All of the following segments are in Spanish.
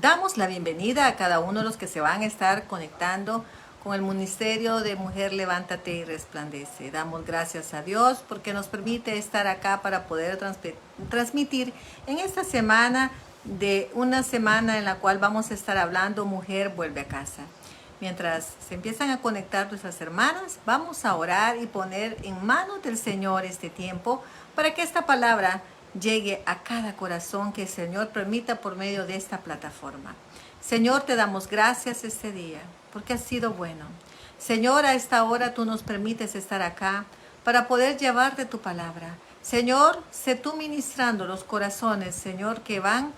Damos la bienvenida a cada uno de los que se van a estar conectando con el Ministerio de Mujer Levántate y Resplandece. Damos gracias a Dios porque nos permite estar acá para poder transmitir en esta semana de una semana en la cual vamos a estar hablando Mujer vuelve a casa. Mientras se empiezan a conectar nuestras hermanas, vamos a orar y poner en manos del Señor este tiempo para que esta palabra llegue a cada corazón que el Señor permita por medio de esta plataforma. Señor, te damos gracias este día porque has sido bueno. Señor, a esta hora tú nos permites estar acá para poder llevarte tu palabra. Señor, sé tú ministrando los corazones, Señor, que van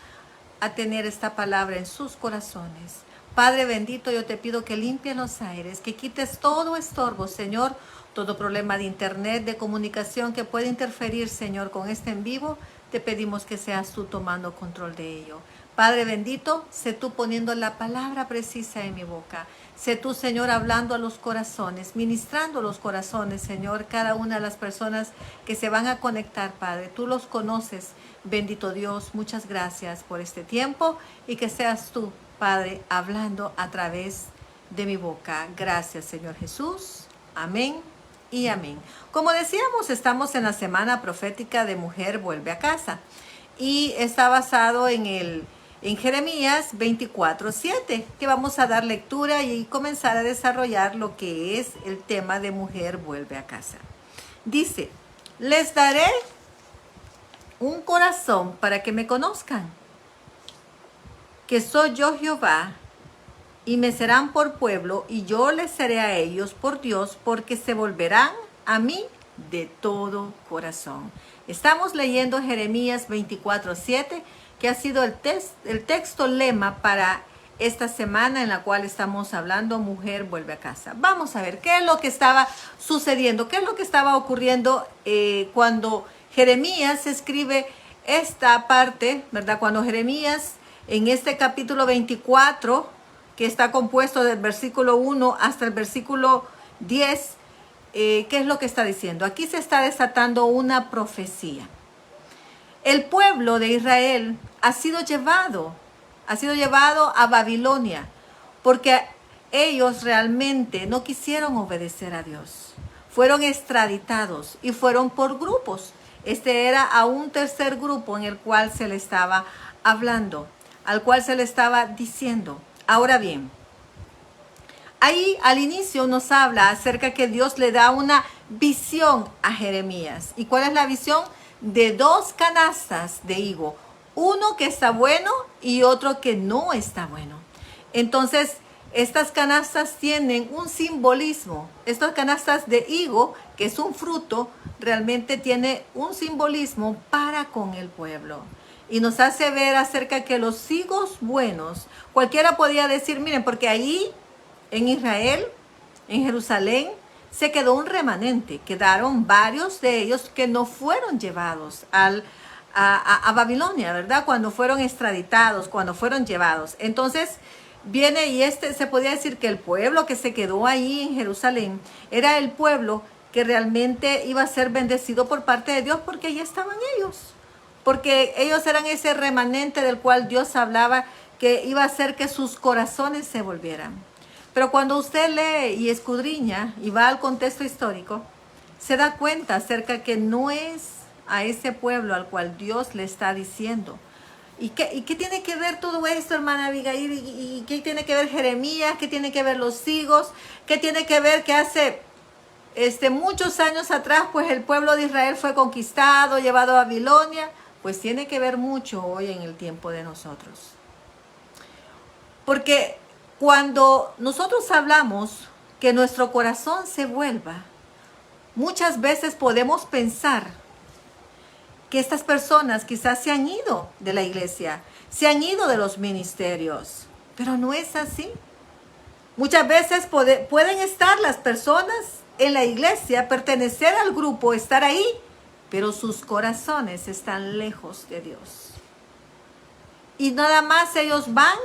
a tener esta palabra en sus corazones. Padre bendito, yo te pido que limpies los aires, que quites todo estorbo, Señor, todo problema de internet, de comunicación que puede interferir, Señor, con este en vivo. Te pedimos que seas tú tomando control de ello. Padre bendito, sé tú poniendo la palabra precisa en mi boca. Sé tú, Señor, hablando a los corazones, ministrando los corazones, Señor, cada una de las personas que se van a conectar, Padre. Tú los conoces, bendito Dios. Muchas gracias por este tiempo y que seas tú, Padre, hablando a través de mi boca. Gracias, Señor Jesús. Amén y amén. Como decíamos, estamos en la semana profética de Mujer vuelve a casa y está basado en Jeremías 24:7, que vamos a dar lectura y comenzar a desarrollar lo que es el tema de Mujer vuelve a casa. Dice: les daré un corazón para que me conozcan, que soy yo Jehová, y me serán por pueblo, y yo les seré a ellos por Dios, porque se volverán a mí de todo corazón. Estamos leyendo Jeremías 24:7, que ha sido el texto lema para esta semana en la cual estamos hablando Mujer vuelve a casa. Vamos a ver qué es lo que estaba sucediendo, qué es lo que estaba ocurriendo cuando Jeremías escribe esta parte, ¿verdad? Cuando Jeremías en este capítulo 24, que está compuesto del versículo 1 hasta el versículo 10, ¿qué es lo que está diciendo? Aquí se está desatando una profecía. El pueblo de Israel ha sido llevado a Babilonia, porque ellos realmente no quisieron obedecer a Dios. Fueron extraditados y fueron por grupos. Este era a un tercer grupo en el cual se le estaba hablando, al cual se le estaba diciendo. Ahora bien, ahí al inicio nos habla acerca que Dios le da una visión a Jeremías. ¿Y cuál es la visión? De dos canastas de higo, uno que está bueno y otro que no está bueno. Entonces, estas canastas tienen un simbolismo. Estas canastas de higo, que es un fruto, realmente tiene un simbolismo para con el pueblo. Y nos hace ver acerca que los higos buenos, cualquiera podía decir, miren, porque ahí en Israel, en Jerusalén, se quedó un remanente. Quedaron varios de ellos que no fueron llevados a Babilonia, ¿verdad? Cuando fueron extraditados, cuando fueron llevados. Entonces viene y se podía decir que el pueblo que se quedó ahí en Jerusalén era el pueblo que realmente iba a ser bendecido por parte de Dios, porque ahí estaban ellos. Porque ellos eran ese remanente del cual Dios hablaba que iba a hacer que sus corazones se volvieran. Pero cuando usted lee y escudriña y va al contexto histórico, se da cuenta acerca que no es a ese pueblo al cual Dios le está diciendo. ¿Y qué tiene que ver todo esto, hermana Abigail? ¿Y qué tiene que ver Jeremías? ¿Qué tiene que ver los higos? ¿Qué tiene que ver que hace muchos años atrás pues el pueblo de Israel fue conquistado, llevado a Babilonia? Pues tiene que ver mucho hoy en el tiempo de nosotros. Porque cuando nosotros hablamos que nuestro corazón se vuelva, muchas veces podemos pensar que estas personas quizás se han ido de la iglesia, se han ido de los ministerios, pero no es así. Muchas veces pueden estar las personas en la iglesia, pertenecer al grupo, estar ahí, pero sus corazones están lejos de Dios. Y nada más ellos van,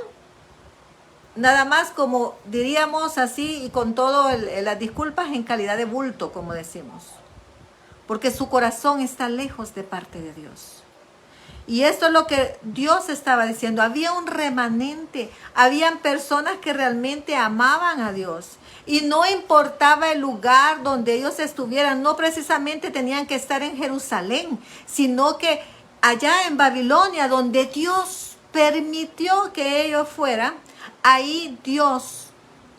nada más como diríamos así y con todo las disculpas en calidad de bulto, como decimos. Porque su corazón está lejos de parte de Dios. Y esto es lo que Dios estaba diciendo. Había un remanente, habían personas que realmente amaban a Dios. Y no importaba el lugar donde ellos estuvieran, no precisamente tenían que estar en Jerusalén, sino que allá en Babilonia, donde Dios permitió que ellos fueran, ahí Dios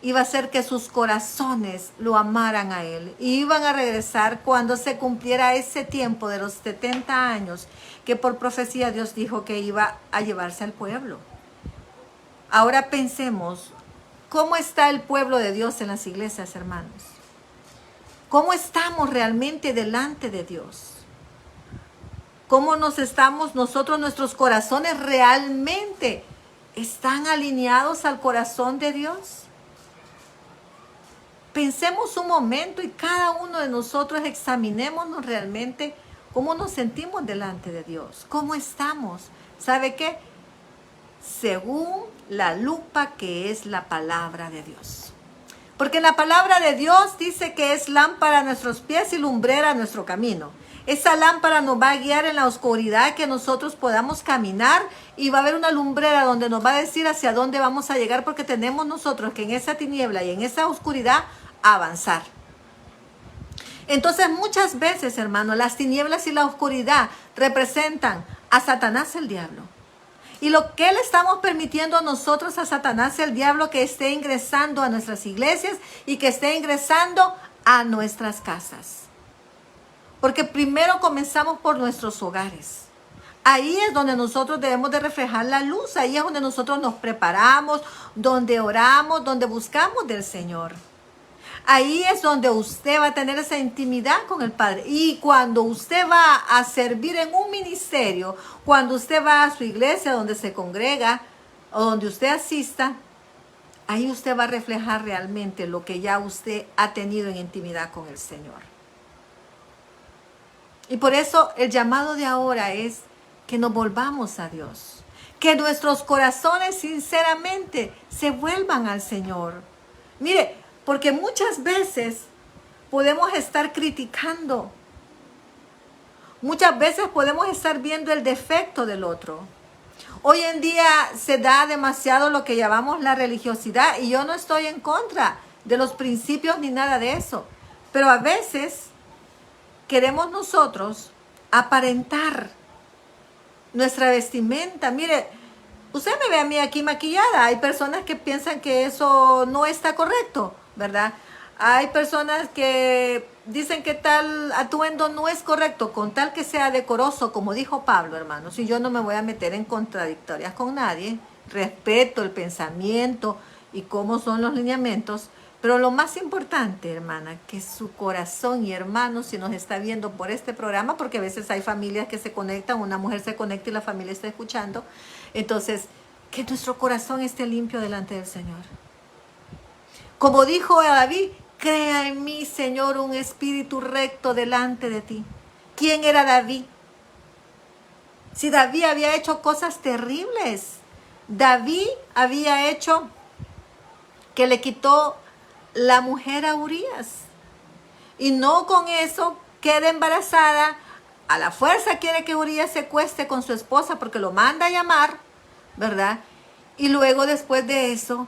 iba a hacer que sus corazones lo amaran a Él. Y iban a regresar cuando se cumpliera ese tiempo de los 70 años que por profecía Dios dijo que iba a llevarse al pueblo. Ahora pensemos, ¿cómo está el pueblo de Dios en las iglesias, hermanos? ¿Cómo estamos realmente delante de Dios? ¿Cómo nos estamos nosotros, nuestros corazones realmente están alineados al corazón de Dios? Pensemos un momento y cada uno de nosotros examinémonos realmente cómo nos sentimos delante de Dios. ¿Cómo estamos? ¿Sabe qué? Según la lupa que es la palabra de Dios. Porque la palabra de Dios dice que es lámpara a nuestros pies y lumbrera a nuestro camino. Esa lámpara nos va a guiar en la oscuridad que nosotros podamos caminar y va a haber una lumbrera donde nos va a decir hacia dónde vamos a llegar porque tenemos nosotros que en esa tiniebla y en esa oscuridad avanzar. Entonces muchas veces, hermano, las tinieblas y la oscuridad representan a Satanás, el diablo. Y lo que le estamos permitiendo a nosotros, a Satanás, el diablo, que esté ingresando a nuestras iglesias y que esté ingresando a nuestras casas. Porque primero comenzamos por nuestros hogares. Ahí es donde nosotros debemos de reflejar la luz. Ahí es donde nosotros nos preparamos, donde oramos, donde buscamos del Señor. Ahí es donde usted va a tener esa intimidad con el Padre. Y cuando usted va a servir en un ministerio, cuando usted va a su iglesia donde se congrega o donde usted asista, ahí usted va a reflejar realmente lo que ya usted ha tenido en intimidad con el Señor. Y por eso el llamado de ahora es que nos volvamos a Dios. Que nuestros corazones sinceramente se vuelvan al Señor. Mire, porque muchas veces podemos estar criticando. Muchas veces podemos estar viendo el defecto del otro. Hoy en día se da demasiado lo que llamamos la religiosidad y yo no estoy en contra de los principios ni nada de eso. Pero a veces queremos nosotros aparentar nuestra vestimenta. Mire, usted me ve a mí aquí maquillada. Hay personas que piensan que eso no está correcto, ¿verdad? Hay personas que dicen que tal atuendo no es correcto, con tal que sea decoroso, como dijo Pablo, hermanos. Y yo no me voy a meter en contradictorias con nadie. Respeto el pensamiento y cómo son los lineamientos. Pero lo más importante, hermana, que su corazón y hermanos, si nos está viendo por este programa, porque a veces hay familias que se conectan, una mujer se conecta y la familia está escuchando. Entonces, que nuestro corazón esté limpio delante del Señor. Como dijo a David, crea en mí, Señor, un espíritu recto delante de ti. ¿Quién era David? Si David había hecho cosas terribles. David había hecho que le quitó la mujer a Urías. Y no con eso queda embarazada. A la fuerza quiere que Urías se acueste con su esposa porque lo manda a llamar, ¿verdad? Y luego después de eso,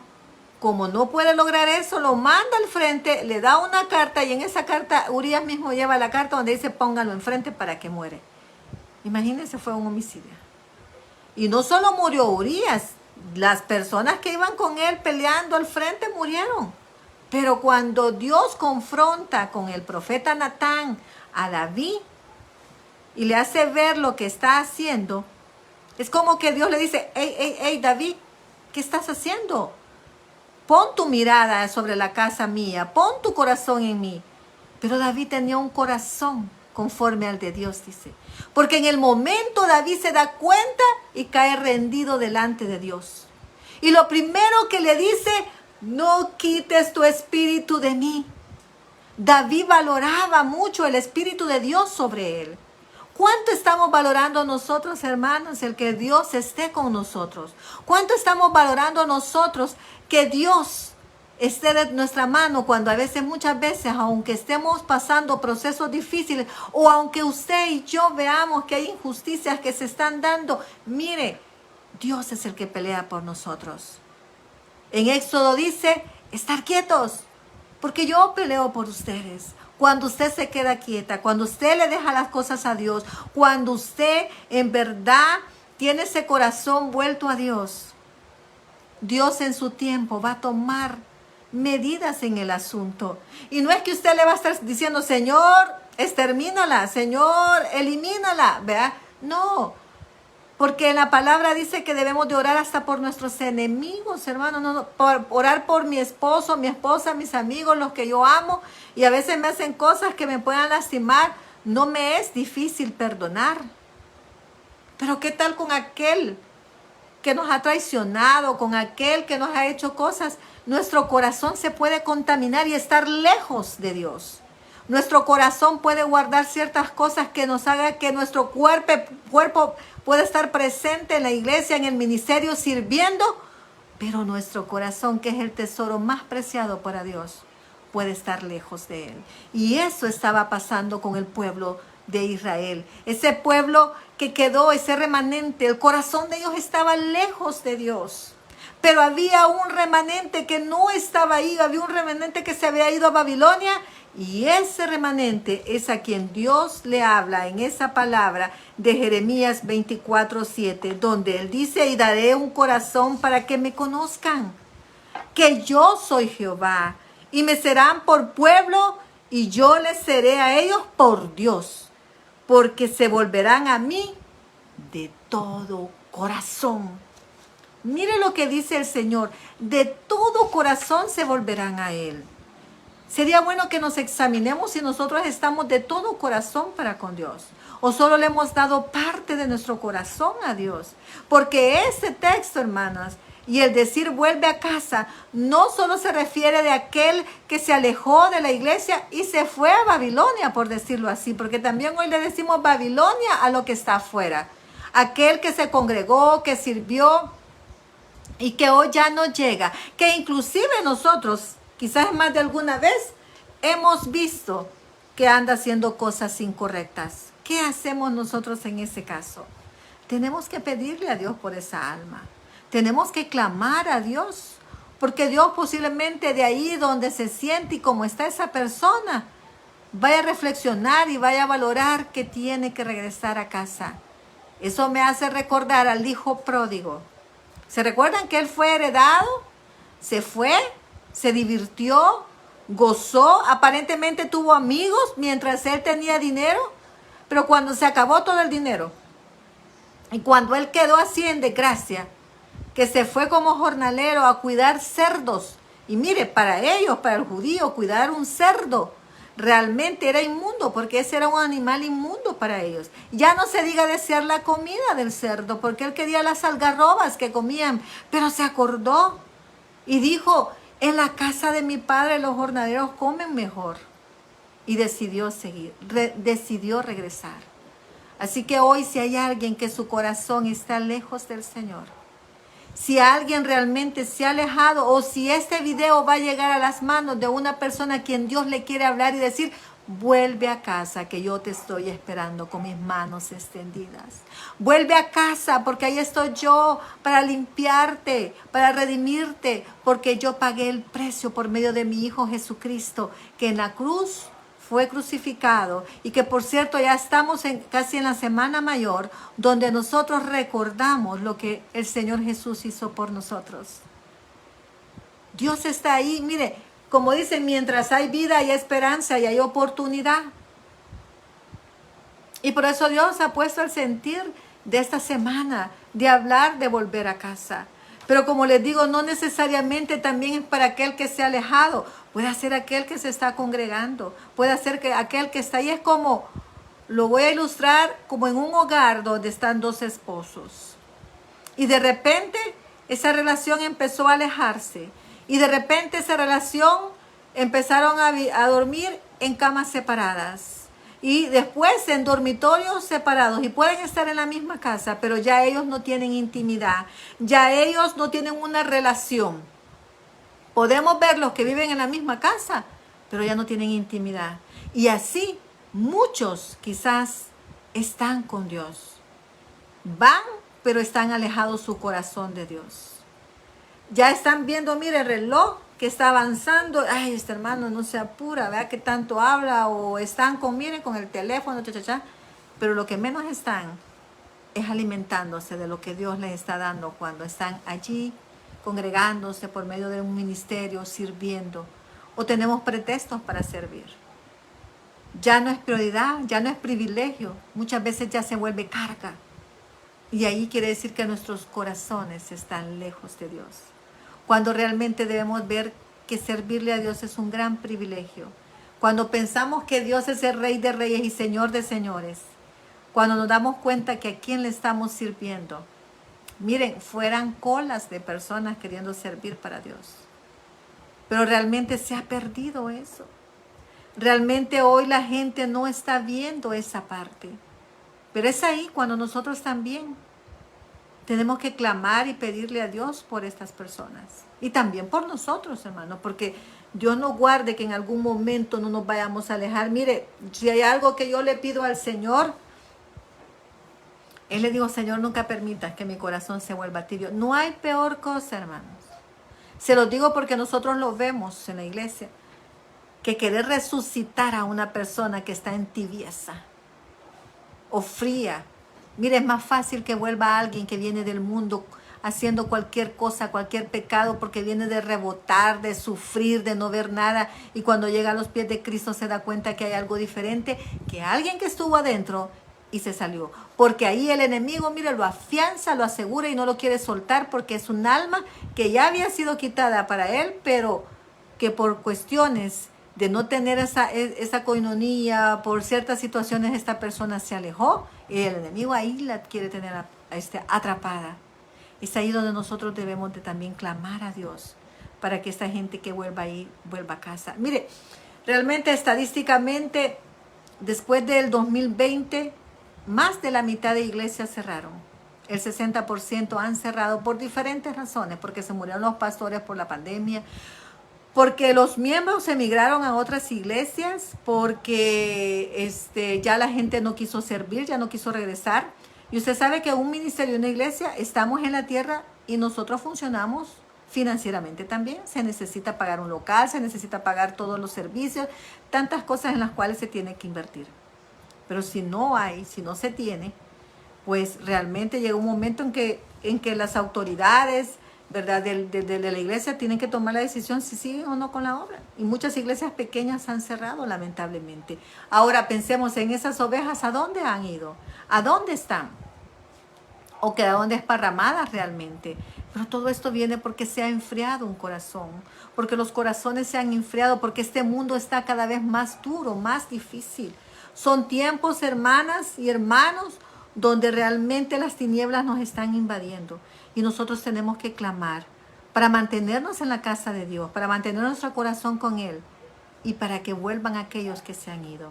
como no puede lograr eso, lo manda al frente, le da una carta y en esa carta Urías mismo lleva la carta donde dice póngalo enfrente para que muere. Imagínense, fue un homicidio. Y no solo murió Urías, las personas que iban con él peleando al frente murieron. Pero cuando Dios confronta con el profeta Natán a David y le hace ver lo que está haciendo, es como que Dios le dice, hey David, ¿qué estás haciendo? Pon tu mirada sobre la casa mía, pon tu corazón en mí. Pero David tenía un corazón conforme al de Dios, dice. Porque en el momento David se da cuenta y cae rendido delante de Dios. Y lo primero que le dice, no quites tu espíritu de mí. David valoraba mucho el espíritu de Dios sobre él. ¿Cuánto estamos valorando nosotros, hermanos, el que Dios esté con nosotros? ¿Cuánto estamos valorando nosotros que Dios esté de nuestra mano cuando a veces, muchas veces, aunque estemos pasando procesos difíciles o aunque usted y yo veamos que hay injusticias que se están dando, mire, Dios es el que pelea por nosotros. En Éxodo dice, estar quietos, porque yo peleo por ustedes. Cuando usted se queda quieta, cuando usted le deja las cosas a Dios, cuando usted en verdad tiene ese corazón vuelto a Dios, Dios en su tiempo va a tomar medidas en el asunto. Y no es que usted le va a estar diciendo, Señor, extermínala, Señor, elimínala, ¿verdad? No, porque la palabra dice que debemos de orar hasta por nuestros enemigos, hermano. No, orar por mi esposo, mi esposa, mis amigos, los que yo amo. Y a veces me hacen cosas que me puedan lastimar. No me es difícil perdonar. Pero ¿qué tal con aquel que nos ha traicionado, con aquel que nos ha hecho cosas? Nuestro corazón se puede contaminar y estar lejos de Dios. Nuestro corazón puede guardar ciertas cosas que nos haga que nuestro cuerpo pueda estar presente en la iglesia, en el ministerio, sirviendo, pero nuestro corazón, que es el tesoro más preciado para Dios, puede estar lejos de Él. Y eso estaba pasando con el pueblo de Israel. Ese pueblo que quedó, ese remanente, el corazón de ellos estaba lejos de Dios. Pero había un remanente que no estaba ahí, había un remanente que se había ido a Babilonia. Y ese remanente es a quien Dios le habla en esa palabra de Jeremías 24:7, donde Él dice, y daré un corazón para que me conozcan, que yo soy Jehová, y me serán por pueblo, y yo les seré a ellos por Dios, porque se volverán a mí de todo corazón. Mire lo que dice el Señor, de todo corazón se volverán a Él. Sería bueno que nos examinemos si nosotros estamos de todo corazón para con Dios o solo le hemos dado parte de nuestro corazón a Dios. Porque ese texto, hermanas, y el decir vuelve a casa, no solo se refiere de aquel que se alejó de la iglesia y se fue a Babilonia, por decirlo así, porque también hoy le decimos Babilonia a lo que está afuera. Aquel que se congregó, que sirvió y que hoy ya no llega, que inclusive nosotros, quizás más de alguna vez, hemos visto que anda haciendo cosas incorrectas. ¿Qué hacemos nosotros en ese caso? Tenemos que pedirle a Dios por esa alma. Tenemos que clamar a Dios, porque Dios posiblemente de ahí donde se siente y como está esa persona, vaya a reflexionar y vaya a valorar que tiene que regresar a casa. Eso me hace recordar al hijo pródigo. ¿Se recuerdan que él fue heredado? Se fue, se divirtió, gozó, aparentemente tuvo amigos mientras él tenía dinero, pero cuando se acabó todo el dinero y cuando él quedó así en desgracia, que se fue como jornalero a cuidar cerdos, y mire, para ellos, para el judío, cuidar un cerdo realmente era inmundo, porque ese era un animal inmundo para ellos. Ya no se diga desear la comida del cerdo, porque él quería las algarrobas que comían, pero se acordó y dijo, en la casa de mi padre los jornaleros comen mejor. Y decidió seguir, decidió regresar. Así que hoy, si hay alguien que su corazón está lejos del Señor, si alguien realmente se ha alejado, o si este video va a llegar a las manos de una persona a quien Dios le quiere hablar y decir, vuelve a casa que yo te estoy esperando con mis manos extendidas. Vuelve a casa porque ahí estoy yo para limpiarte, para redimirte, porque yo pagué el precio por medio de mi Hijo Jesucristo, que en la cruz fue crucificado, y que por cierto ya estamos casi en la Semana Mayor, donde nosotros recordamos lo que el Señor Jesús hizo por nosotros. Dios está ahí, mire, como dicen, mientras hay vida hay esperanza y hay oportunidad. Y por eso Dios ha puesto el sentir de esta semana de hablar de volver a casa. Pero como les digo, no necesariamente también es para aquel que se ha alejado. Puede ser aquel que se está congregando. Puede ser que aquel que está ahí. Es como, lo voy a ilustrar como en un hogar donde están dos esposos. Y de repente esa relación empezó a alejarse. Y de repente esa relación empezaron a dormir en camas separadas. Y después en dormitorios separados, y pueden estar en la misma casa, pero ya ellos no tienen intimidad, ya ellos no tienen una relación. Podemos ver los que viven en la misma casa, pero ya no tienen intimidad. Y así muchos quizás están con Dios. Van, pero están alejados su corazón de Dios. Ya están viendo, mire, el reloj que está avanzando. Ay, este hermano no se apura, vea que tanto habla. O están con, miren, con el teléfono, pero lo que menos están es alimentándose de lo que Dios les está dando cuando están allí congregándose por medio de un ministerio, sirviendo. O tenemos pretextos para servir. Ya no es prioridad, ya no es privilegio. Muchas veces ya se vuelve carga. Y ahí quiere decir que nuestros corazones están lejos de Dios. Cuando realmente debemos ver que servirle a Dios es un gran privilegio. Cuando pensamos que Dios es el Rey de Reyes y Señor de Señores. Cuando nos damos cuenta que a quién le estamos sirviendo. Miren, fueran colas de personas queriendo servir para Dios. Pero realmente se ha perdido eso. Realmente hoy la gente no está viendo esa parte. Pero es ahí cuando nosotros también tenemos que clamar y pedirle a Dios por estas personas. Y también por nosotros, hermanos, porque Dios no guarde que en algún momento no nos vayamos a alejar. Mire, si hay algo que yo le pido al Señor, Él le digo, Señor, nunca permitas que mi corazón se vuelva tibio. No hay peor cosa, hermanos. Se los digo porque nosotros lo vemos en la iglesia, que querer resucitar a una persona que está en tibieza o fría. Mire, es más fácil que vuelva a alguien que viene del mundo haciendo cualquier cosa, cualquier pecado, porque viene de rebotar, de sufrir, de no ver nada. Y cuando llega a los pies de Cristo se da cuenta que hay algo diferente, que alguien que estuvo adentro y se salió. Porque ahí el enemigo, mire, lo afianza, lo asegura y no lo quiere soltar porque es un alma que ya había sido quitada para él, pero que por cuestiones de no tener esa coinonía, por ciertas situaciones esta persona se alejó y el enemigo ahí la quiere tener atrapada. Es ahí donde nosotros debemos de también clamar a Dios para que esta gente que vuelva ahí, vuelva a casa. Mire, realmente estadísticamente, después del 2020, más de la mitad de iglesias cerraron. El 60% han cerrado por diferentes razones, porque se murieron los pastores por la pandemia, porque los miembros emigraron a otras iglesias, porque ya la gente no quiso servir, ya no quiso regresar. Y usted sabe que un ministerio, una iglesia, estamos en la tierra y nosotros funcionamos financieramente también. Se necesita pagar un local, se necesita pagar todos los servicios, tantas cosas en las cuales se tiene que invertir. Pero si no hay, si no se tiene, pues realmente llega un momento en que las autoridades, ¿verdad?, de la iglesia tienen que tomar la decisión si siguen o no con la obra. Y muchas iglesias pequeñas han cerrado, lamentablemente. Ahora pensemos en esas ovejas, ¿a dónde han ido? ¿A dónde están? ¿O quedaron desparramadas realmente? Pero todo esto viene porque se ha enfriado un corazón, porque los corazones se han enfriado, porque este mundo está cada vez más duro, más difícil. Son tiempos, hermanas y hermanos, donde realmente las tinieblas nos están invadiendo. Y nosotros tenemos que clamar para mantenernos en la casa de Dios, para mantener nuestro corazón con Él y para que vuelvan aquellos que se han ido.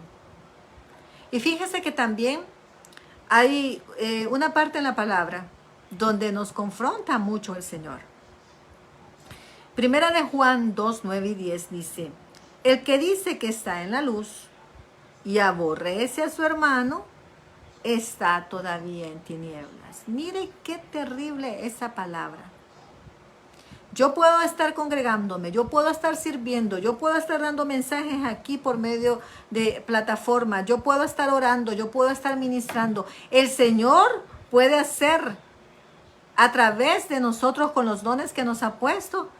Y fíjese que también hay una parte en la palabra donde nos confronta mucho el Señor. Primera de Juan 2, 9 y 10 dice, el que dice que está en la luz y aborrece a su hermano, está todavía en tinieblas. Mire qué terrible esa palabra. Yo puedo estar congregándome, yo puedo estar sirviendo, yo puedo estar dando mensajes aquí por medio de plataformas, yo puedo estar orando, yo puedo estar ministrando. El Señor puede hacer a través de nosotros con los dones que nos ha puesto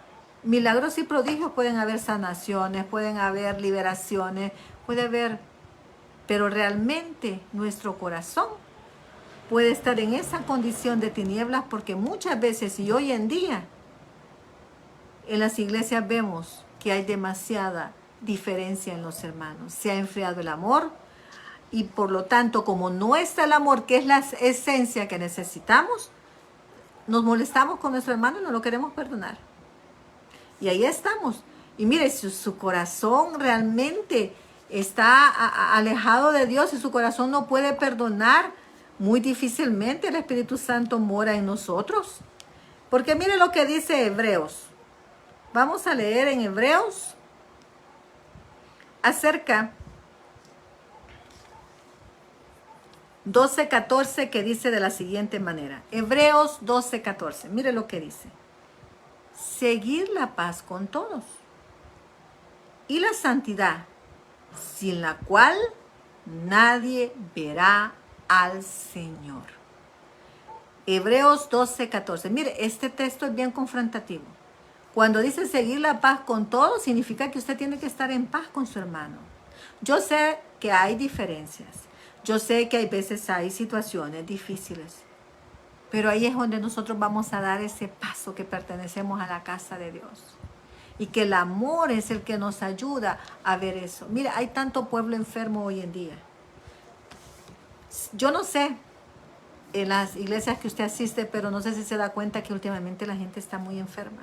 milagros y prodigios. Pueden haber sanaciones, pueden haber liberaciones, puede haber, pero realmente nuestro corazón puede estar en esa condición de tinieblas, porque muchas veces y hoy en día en las iglesias vemos que hay demasiada diferencia en los hermanos. Se ha enfriado el amor y por lo tanto, como no está el amor, que es la esencia que necesitamos, nos molestamos con nuestro hermano y no lo queremos perdonar. Y ahí estamos. Y mire, si su corazón realmente está alejado de Dios y su corazón no puede perdonar, muy difícilmente el Espíritu Santo mora en nosotros. Porque mire lo que dice Hebreos Vamos a leer en Hebreos acerca 12:14, que dice de la siguiente manera. Hebreos 12:14. Mire lo que dice. Seguir la paz con todos y la santidad, sin la cual nadie verá al Señor. Hebreos 12:14. Mire, este texto es bien confrontativo. Cuando dice seguir la paz con todos, significa que usted tiene que estar en paz con su hermano. Yo sé que hay diferencias. Yo sé que hay veces hay situaciones difíciles. Pero ahí es donde nosotros vamos a dar ese paso, que pertenecemos a la casa de Dios. Y que el amor es el que nos ayuda a ver eso. Mira, hay tanto pueblo enfermo hoy en día. Yo no sé en las iglesias que usted asiste, pero no sé si se da cuenta que últimamente la gente está muy enferma.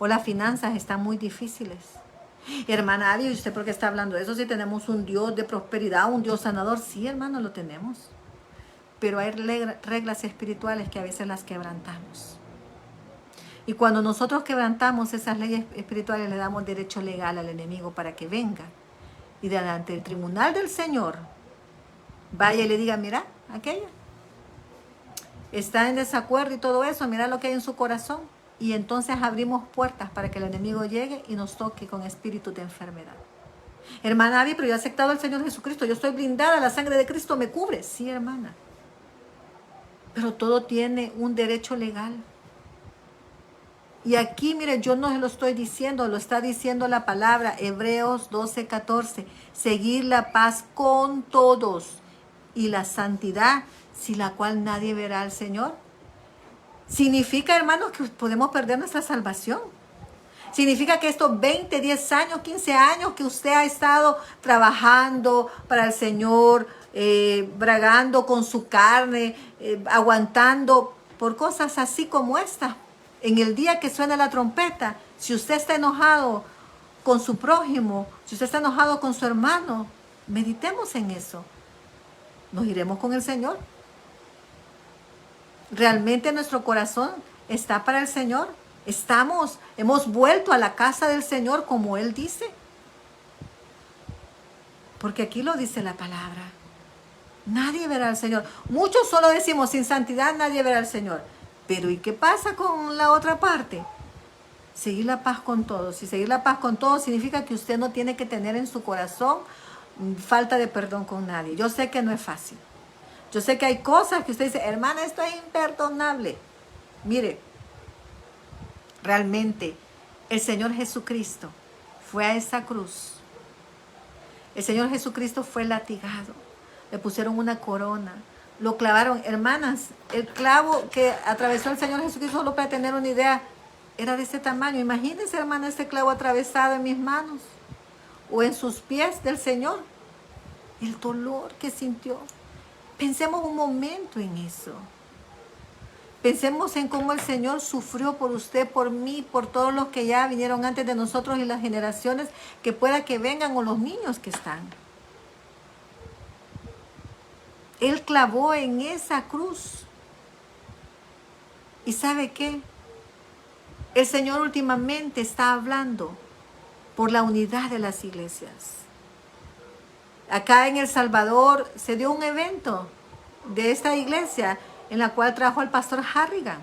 O las finanzas están muy difíciles. Hermana Abby, ¿usted por qué está hablando de eso? Si tenemos un Dios de prosperidad, un Dios sanador. Sí, hermano, lo tenemos. Pero hay reglas espirituales que a veces las quebrantamos. Y cuando nosotros quebrantamos esas leyes espirituales, le damos derecho legal al enemigo para que venga. Y delante del tribunal del Señor, vaya y le diga, mira, aquella está en desacuerdo y todo eso, mira lo que hay en su corazón. Y entonces abrimos puertas para que el enemigo llegue y nos toque con espíritu de enfermedad. Hermana Abby, pero yo he aceptado al Señor Jesucristo, yo estoy blindada, la sangre de Cristo me cubre. Sí, hermana. Pero todo tiene un derecho legal. Y aquí, mire, yo no se lo estoy diciendo, lo está diciendo la palabra, Hebreos 12:14. Seguir la paz con todos y la santidad, sin la cual nadie verá al Señor. Significa, hermanos, que podemos perder nuestra salvación. Significa que estos 20, 10 años, 15 años que usted ha estado trabajando para el Señor, bragando con su carne, aguantando por cosas así como esta. En el día que suena la trompeta, si usted está enojado con su prójimo, si usted está enojado con su hermano, meditemos en eso. Nos iremos con el Señor. ¿Realmente nuestro corazón está para el Señor? Hemos vuelto a la casa del Señor como Él dice. Porque aquí lo dice la palabra. Nadie verá al Señor. Muchos solo decimos, sin santidad nadie verá al Señor. Pero ¿y qué pasa con la otra parte? Seguir la paz con todos. Y seguir la paz con todos significa que usted no tiene que tener en su corazón falta de perdón con nadie. Yo sé que no es fácil. Yo sé que hay cosas que usted dice, hermana, esto es imperdonable. Mire, realmente el Señor Jesucristo fue a esa cruz. El Señor Jesucristo fue latigado. Le pusieron una corona. Lo clavaron. Hermanas, el clavo que atravesó el Señor Jesucristo, solo para tener una idea, era de ese tamaño. Imagínense, hermana, este clavo atravesado en mis manos o en sus pies del Señor. El dolor que sintió. Pensemos un momento en eso. Pensemos en cómo el Señor sufrió por usted, por mí, por todos los que ya vinieron antes de nosotros y las generaciones que pueda que vengan o los niños que están. Él clavó en esa cruz. ¿Y sabe qué? El Señor últimamente está hablando por la unidad de las iglesias. Acá en El Salvador se dio un evento de esta iglesia en la cual trajo al pastor Harrigan.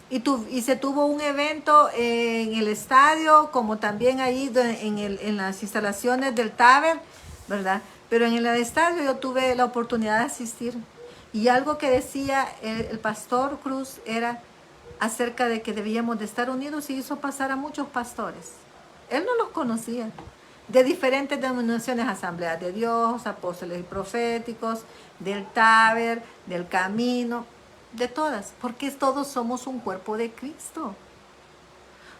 Y se tuvo un evento en el estadio, como también ahí en las instalaciones del Taber, ¿verdad? Pero en el estadio yo tuve la oportunidad de asistir. Y algo que decía el pastor Cruz era acerca de que debíamos de estar unidos, y hizo pasar a muchos pastores. Él no los conocía. De diferentes denominaciones, Asambleas de Dios, Apóstoles y Proféticos, del Taber, del Camino, de todas, porque todos somos un cuerpo de Cristo.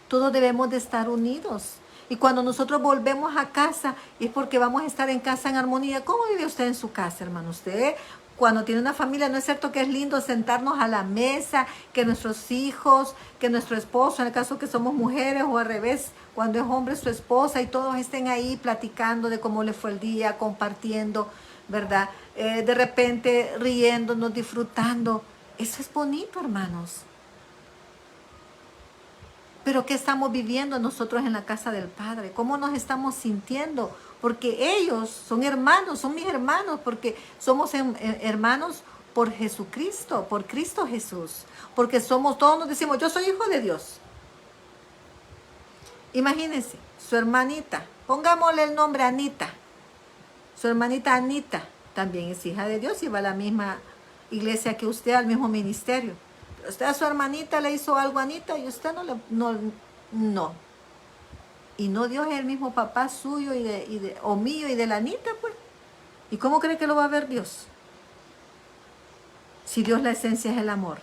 Todos debemos de estar unidos. Y cuando nosotros volvemos a casa, es porque vamos a estar en casa en armonía. ¿Cómo vive usted en su casa, hermano? Usted, cuando tiene una familia, ¿no es cierto que es lindo sentarnos a la mesa, que nuestros hijos, que nuestro esposo, en el caso que somos mujeres, o al revés, cuando es hombre, su esposa, y todos estén ahí platicando de cómo le fue el día, compartiendo, ¿verdad? De repente riéndonos, disfrutando. Eso es bonito, hermanos. Pero ¿qué estamos viviendo nosotros en la casa del Padre? ¿Cómo nos estamos sintiendo? Porque ellos son hermanos, son mis hermanos, porque somos hermanos por Jesucristo, por Cristo Jesús. Porque todos nos decimos, yo soy hijo de Dios. Imagínense, su hermanita, pongámosle el nombre Anita. Su hermanita Anita también es hija de Dios y va a la misma iglesia que usted, al mismo ministerio. Pero usted a su hermanita le hizo algo a Anita y usted no. Y no Dios es el mismo papá suyo o mío y de la Anita, pues. ¿Y cómo cree que lo va a ver Dios? Si Dios, la esencia es el amor.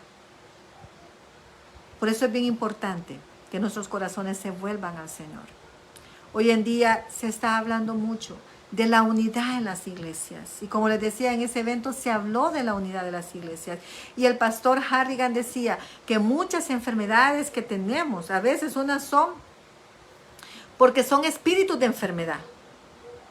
Por eso es bien importante que nuestros corazones se vuelvan al Señor. Hoy en día se está hablando mucho de la unidad en las iglesias. Y como les decía, en ese evento se habló de la unidad de las iglesias. Y el pastor Harrigan decía que muchas enfermedades que tenemos, a veces unas son porque son espíritus de enfermedad.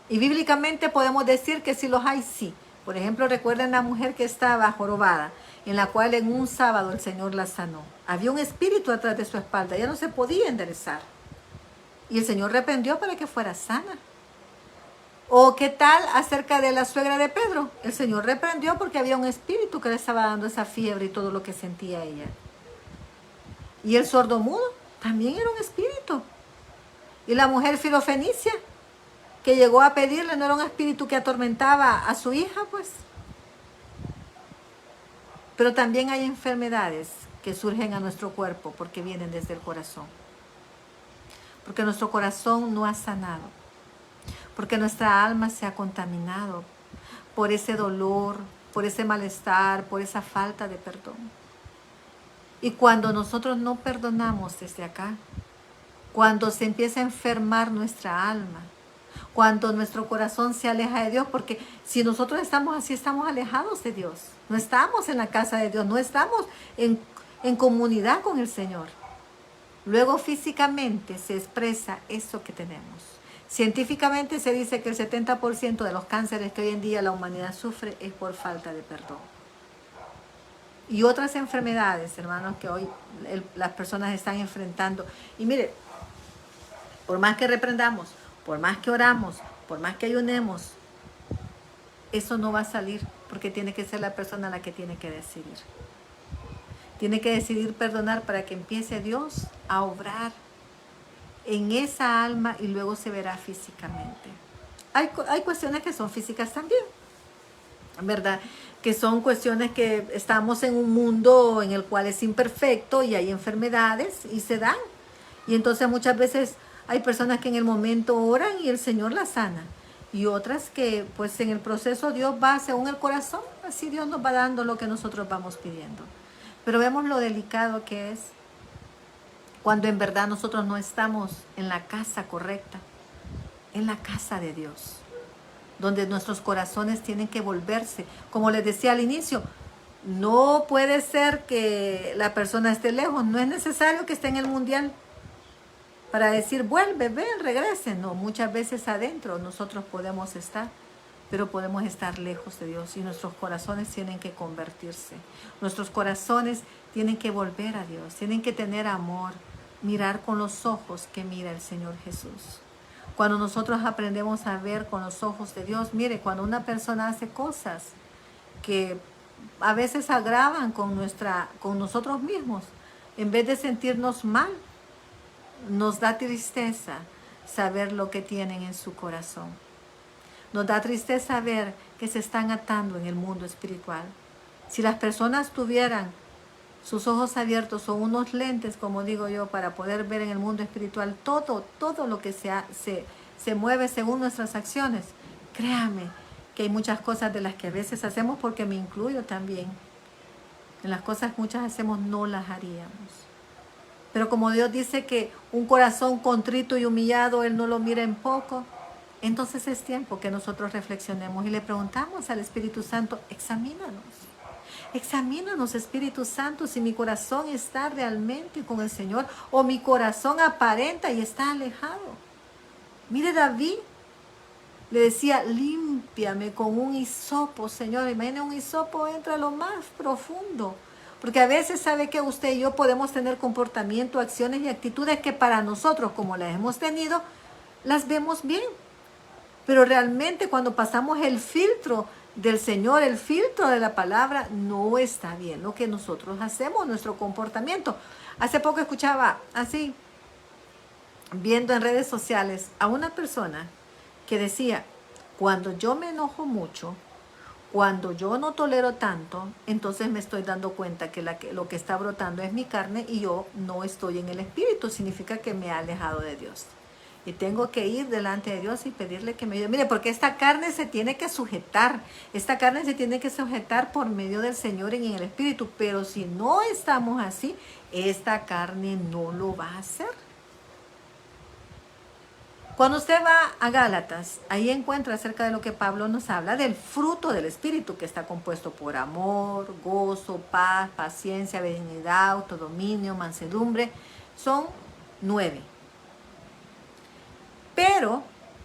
Y bíblicamente podemos decir que si los hay, sí. Por ejemplo, recuerden la mujer que estaba jorobada, en la cual en un sábado el Señor la sanó. Había un espíritu atrás de su espalda, ya no se podía enderezar. Y el Señor reprendió para que fuera sana. ¿O qué tal acerca de la suegra de Pedro? El Señor reprendió porque había un espíritu que le estaba dando esa fiebre y todo lo que sentía ella. Y el sordomudo también era un espíritu. Y la mujer filofenicia que llegó a pedirle, no era un espíritu que atormentaba a su hija, pues. Pero también hay enfermedades que surgen a nuestro cuerpo porque vienen desde el corazón. Porque nuestro corazón no ha sanado. Porque nuestra alma se ha contaminado por ese dolor, por ese malestar, por esa falta de perdón. Y cuando nosotros no perdonamos desde acá, cuando se empieza a enfermar nuestra alma, cuando nuestro corazón se aleja de Dios, porque si nosotros estamos así, estamos alejados de Dios, no estamos en la casa de Dios, no estamos en comunidad con el Señor. Luego físicamente se expresa eso que tenemos. Científicamente se dice que el 70% de los cánceres que hoy en día la humanidad sufre es por falta de perdón. Y otras enfermedades, hermanos, que hoy las personas están enfrentando. Y mire, por más que reprendamos, por más que oramos, por más que ayunemos, eso no va a salir porque tiene que ser la persona la que tiene que decidir. Tiene que decidir perdonar para que empiece Dios a obrar en esa alma y luego se verá físicamente. Hay cuestiones que son físicas también, ¿verdad? Que son cuestiones que estamos en un mundo en el cual es imperfecto y hay enfermedades y se dan. Y entonces muchas veces hay personas que en el momento oran y el Señor las sana. Y otras que pues en el proceso Dios va según el corazón, así Dios nos va dando lo que nosotros vamos pidiendo. Pero vemos lo delicado que es cuando en verdad nosotros no estamos en la casa correcta, en la casa de Dios, donde nuestros corazones tienen que volverse. Como les decía al inicio, no puede ser que la persona esté lejos, no es necesario que esté en el mundial para decir, vuelve, ven, regrese. No, muchas veces adentro nosotros podemos estar, pero podemos estar lejos de Dios y nuestros corazones tienen que convertirse. Nuestros corazones tienen que volver a Dios, tienen que tener amor, mirar con los ojos que mira el Señor Jesús. Cuando nosotros aprendemos a ver con los ojos de Dios, mire, cuando una persona hace cosas que a veces agravan con nosotros mismos, en vez de sentirnos mal, nos da tristeza saber lo que tienen en su corazón. Nos da tristeza ver que se están atando en el mundo espiritual. Si las personas tuvieran sus ojos abiertos o unos lentes, como digo yo, para poder ver en el mundo espiritual todo lo que se mueve según nuestras acciones, créame que hay muchas cosas de las que a veces hacemos, porque me incluyo también. En las cosas que muchas hacemos no las haríamos. Pero como Dios dice que un corazón contrito y humillado, Él no lo mira en poco, entonces es tiempo que nosotros reflexionemos y le preguntamos al Espíritu Santo, examínanos. Examínanos, Espíritu Santo, si mi corazón está realmente con el Señor o mi corazón aparenta y está alejado. Mire, David le decía, límpiame con un hisopo, Señor. Imaginen, un hisopo entra a lo más profundo, Porque a veces sabe que usted y yo podemos tener comportamiento, acciones y actitudes que para nosotros, como las hemos tenido, las vemos bien. Pero realmente cuando pasamos el filtro del Señor, el filtro de la palabra, no está bien lo que nosotros hacemos, nuestro comportamiento. Hace poco escuchaba así, viendo en redes sociales a una persona que decía, cuando yo me enojo mucho, cuando yo no tolero tanto, entonces me estoy dando cuenta que lo que está brotando es mi carne y yo no estoy en el espíritu, significa que me he alejado de Dios. Y tengo que ir delante de Dios y pedirle que me ayude. Mire, porque esta carne se tiene que sujetar. Esta carne se tiene que sujetar por medio del Señor en el espíritu. Pero si no estamos así, esta carne no lo va a hacer. Cuando usted va a Gálatas, ahí encuentra acerca de lo que Pablo nos habla, del fruto del Espíritu, que está compuesto por amor, gozo, paz, paciencia, benignidad, autodominio, mansedumbre. Son 9. Pero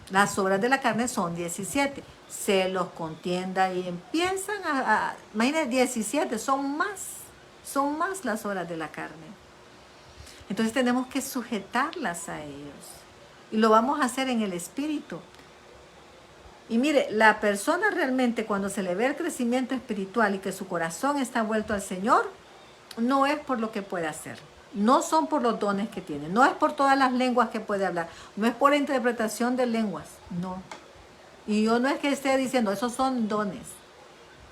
las obras de la carne son 17. Celos, contienda y empiezan imagínense, 17, son más las obras de la carne. Entonces tenemos que sujetarlas a ellos. Y lo vamos a hacer en el espíritu. Y mire, la persona realmente cuando se le ve el crecimiento espiritual y que su corazón está vuelto al Señor, no es por lo que puede hacer. No son por los dones que tiene. No es por todas las lenguas que puede hablar. No es por la interpretación de lenguas. No. Y yo no es que esté diciendo, esos son dones.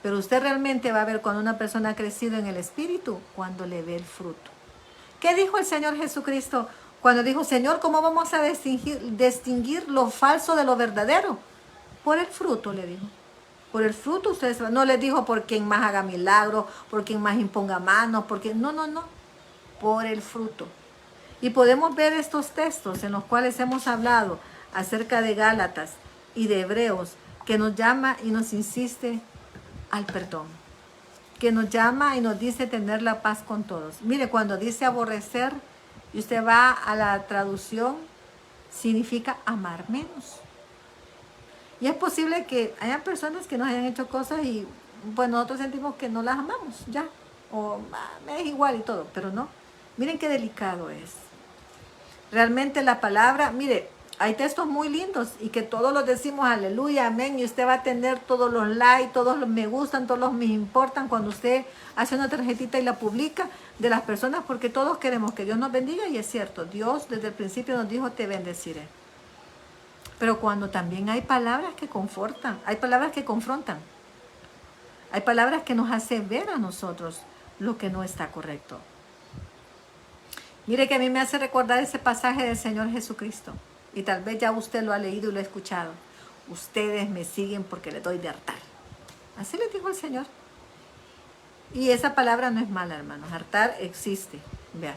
Pero usted realmente va a ver cuando una persona ha crecido en el espíritu, cuando le ve el fruto. ¿Qué dijo el Señor Jesucristo? Cuando dijo, Señor, ¿cómo vamos a distinguir lo falso de lo verdadero? Por el fruto, le dijo. Por el fruto ustedes no les dijo por quien más haga milagros, por quien más imponga manos, porque no. Por el fruto. Y podemos ver estos textos en los cuales hemos hablado acerca de Gálatas y de Hebreos, que nos llama y nos insiste al perdón. Que nos llama y nos dice tener la paz con todos. Mire, cuando dice aborrecer, y usted va a la traducción, significa amar menos. Y es posible que haya personas que nos hayan hecho cosas y pues nosotros sentimos que no las amamos, ya. O me es igual y todo, pero no. Miren qué delicado es. Realmente la palabra, mire, hay textos muy lindos y que todos los decimos aleluya, amén, y usted va a tener todos los likes, todos los me gustan, todos los me importan cuando usted hace una tarjetita y la publica de las personas, porque todos queremos que Dios nos bendiga y es cierto, Dios desde el principio nos dijo te bendeciré. Pero cuando también hay palabras que confortan, hay palabras que confrontan, hay palabras que nos hacen ver a nosotros lo que no está correcto. Mire que a mí me hace recordar ese pasaje del Señor Jesucristo. Y tal vez ya usted lo ha leído y lo ha escuchado. Ustedes me siguen porque les doy de hartar. Así les dijo el Señor. Y esa palabra no es mala, hermanos. Hartar existe. Vean.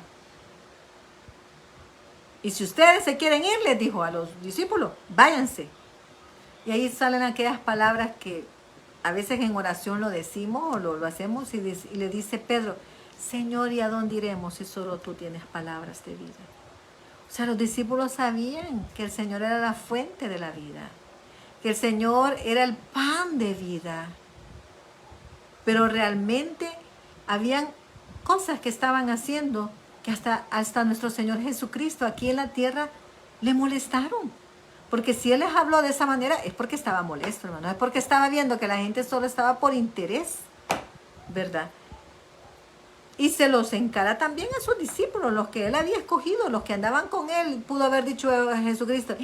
Y si ustedes se quieren ir, les dijo a los discípulos, váyanse. Y ahí salen aquellas palabras que a veces en oración lo decimos o lo hacemos y le dice Pedro, Señor, ¿y a dónde iremos si solo tú tienes palabras de vida? O sea, los discípulos sabían que el Señor era la fuente de la vida, que el Señor era el pan de vida. Pero realmente habían cosas que estaban haciendo que hasta nuestro Señor Jesucristo aquí en la tierra le molestaron. Porque si Él les habló de esa manera es porque estaba molesto, hermano. Es porque estaba viendo que la gente solo estaba por interés, ¿verdad? Y se los encara también a sus discípulos, los que Él había escogido, los que andaban con Él. Pudo haber dicho a Jesucristo,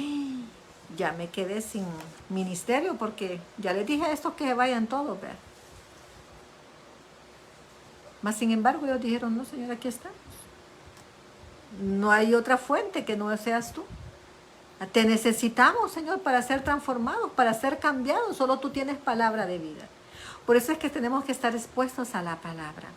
ya me quedé sin ministerio porque ya les dije a estos que vayan todos, ¿verdad? Mas sin embargo ellos dijeron, no Señor, aquí estamos. No hay otra fuente que no seas tú. Te necesitamos, Señor, para ser transformados, para ser cambiados. Solo tú tienes palabra de vida. Por eso es que tenemos que estar expuestos a la palabra.